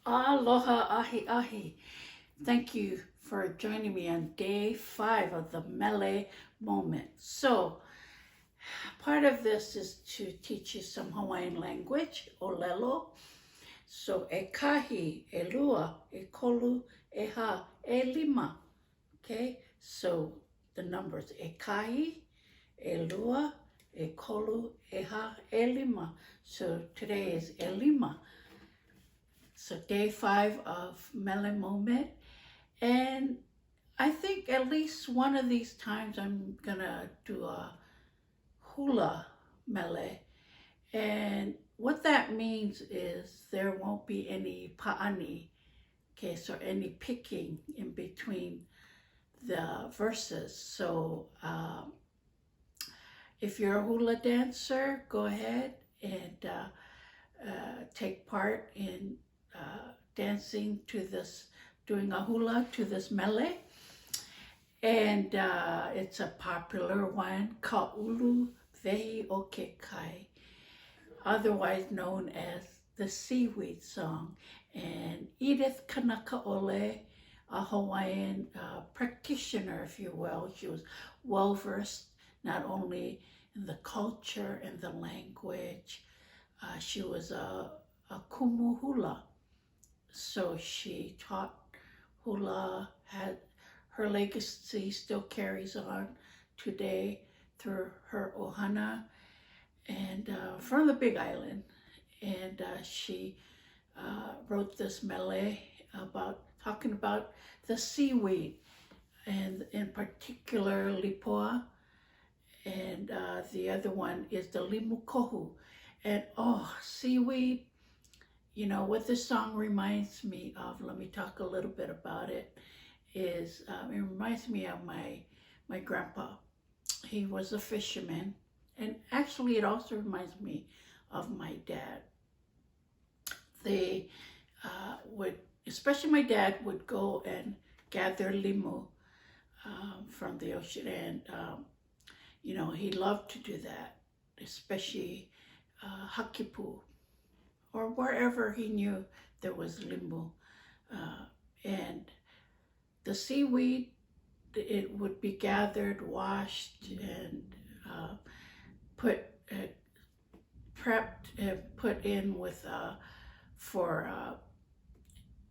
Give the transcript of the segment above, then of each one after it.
Aloha ahi ahi. Thank you for joining me on day 5 of the Mele moment. So, part of this is to teach you some Hawaiian language, olelo. So, e kahi, e lua, e kolu, e ha, e lima. Okay, so the numbers, e kahi, e lua, e kolu, e ha, e lima. So today is e lima. So day 5 of Mele moment. And I think at least one of these times I'm gonna do a hula mele. And what that means is there won't be any pa'ani, okay, so any picking in between the verses. So if you're a hula dancer, go ahead and take part in dancing to this, doing a hula to this mele. And it's a popular one called Uluwehi o ke kai, otherwise known as the seaweed song. And Edith Kanakaole, a Hawaiian practitioner, if you will, she was well versed not only in the culture and the language, she was a kumu hula. So she taught hula, had her legacy still carries on today through her ohana, and from the Big Island. And she wrote this mele about talking about the seaweed, and in particular lipoa, and the other one is the limukohu. And oh, seaweed, you know what this song reminds me of, let me talk a little bit about it, is it reminds me of my grandpa. He was a fisherman, and actually it also reminds me of my dad. They would, especially my dad, would go and gather limu from the ocean, and you know, he loved to do that, especially hakipu, or wherever he knew there was limu. And the seaweed, it would be gathered, washed, and prepped and put in with for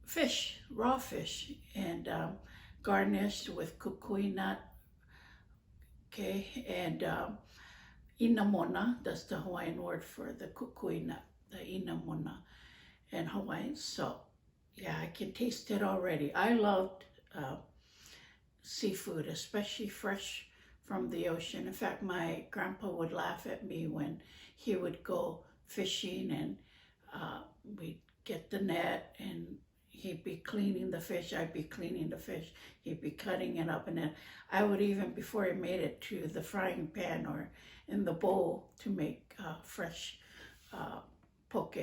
fish, raw fish, and garnished with kukui nut, okay, and inamona, that's the Hawaiian word for the kukui nut, the inamona in Hawaiian. So yeah, I can taste it already. I loved seafood, especially fresh from the ocean. In fact, my grandpa would laugh at me when he would go fishing, and we'd get the net, and he'd be cleaning the fish, I'd be cleaning the fish, he'd be cutting it up, and then I would even, before he made it to the frying pan or in the bowl, to make fresh poke.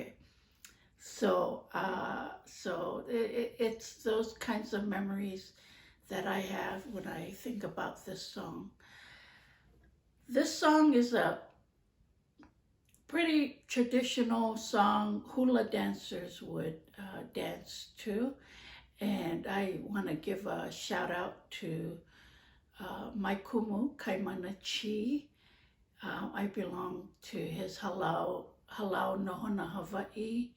So it's those kinds of memories that I have when I think about this song. This song is a pretty traditional song hula dancers would dance to, and I want to give a shout out to my kumu, Kaimana Chi. I belong to his HΑLAU NOHONA HAWAI'I,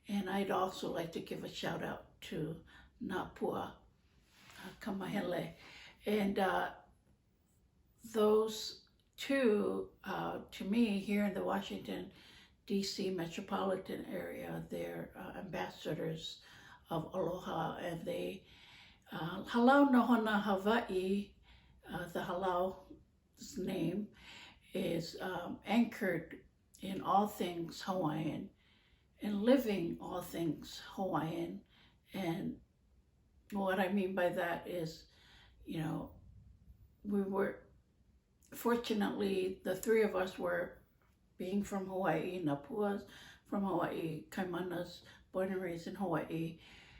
and I'd also like to give a shout out to Napua Kamahele. And those two, to me, here in the Washington, D.C. metropolitan area, they're ambassadors of aloha, and they, HALAU NOHONA HAWAI'I, the HALAU's name, is anchored in all things Hawaiian and living all things Hawaiian. And what I mean by that is, you know, we were, fortunately, the three of us were, being from Hawaii, Napua's from Hawaii, Kaimana's born and raised in Hawaii,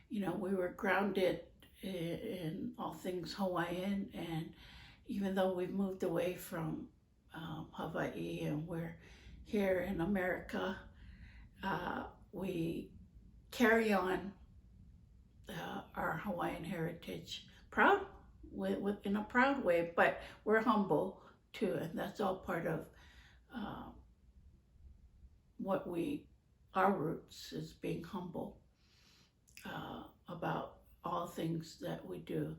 you know, we were grounded in all things Hawaiian. And even though we've moved away from Hawaii and we're here in America, we carry on our Hawaiian heritage proud, in a proud way, but we're humble too, and that's all part of what our roots is being humble about all things that we do.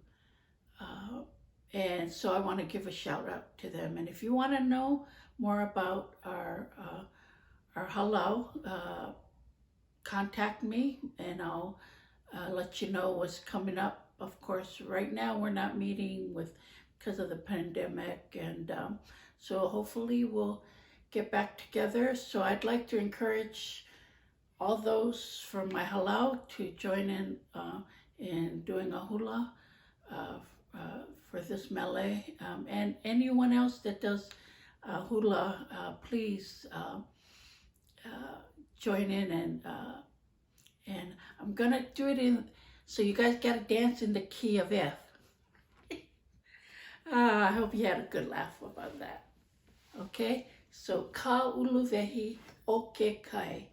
And so I want to give a shout out to them. And if you want to know more about our halau, contact me and I'll let you know what's coming up. Of course, right now we're not meeting because of the pandemic, and so hopefully we'll get back together. So I'd like to encourage all those from my halau to join in doing a hula for this mele, and anyone else that does hula, please join in, and I'm gonna do it so you guys gotta dance in the key of F. I hope you had a good laugh about that. Okay, so ka uluwehi o ke kai.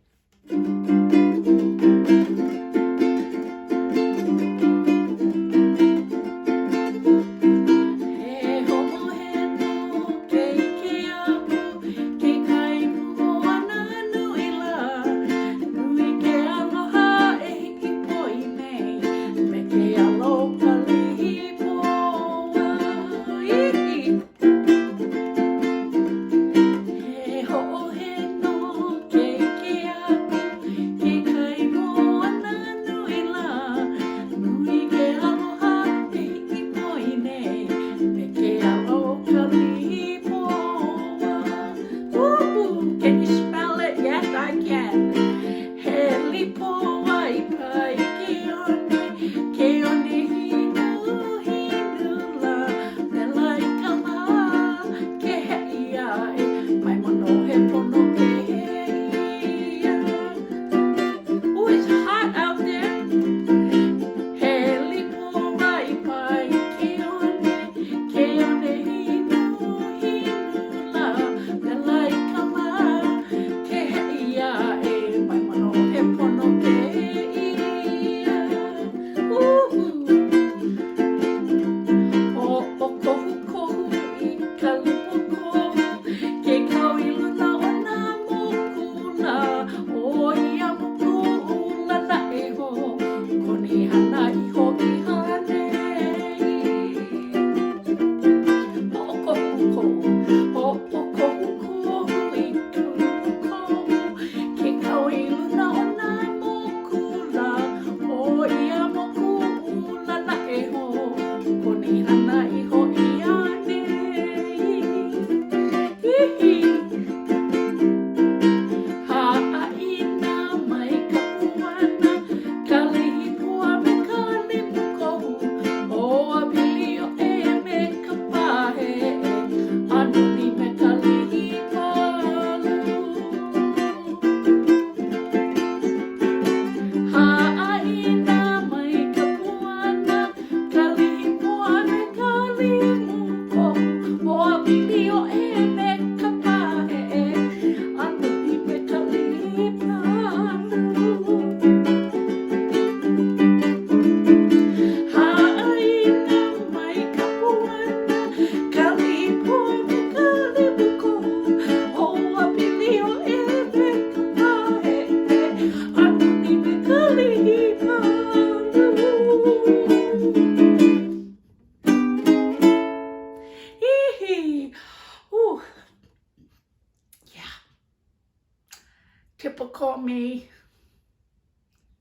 Typical me,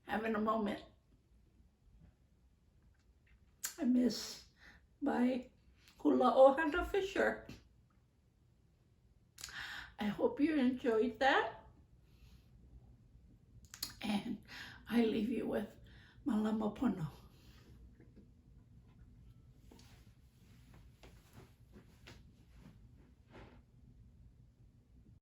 having a moment. I miss my Hula Ohana for sure. I hope you enjoyed that. And I leave you with malama pono.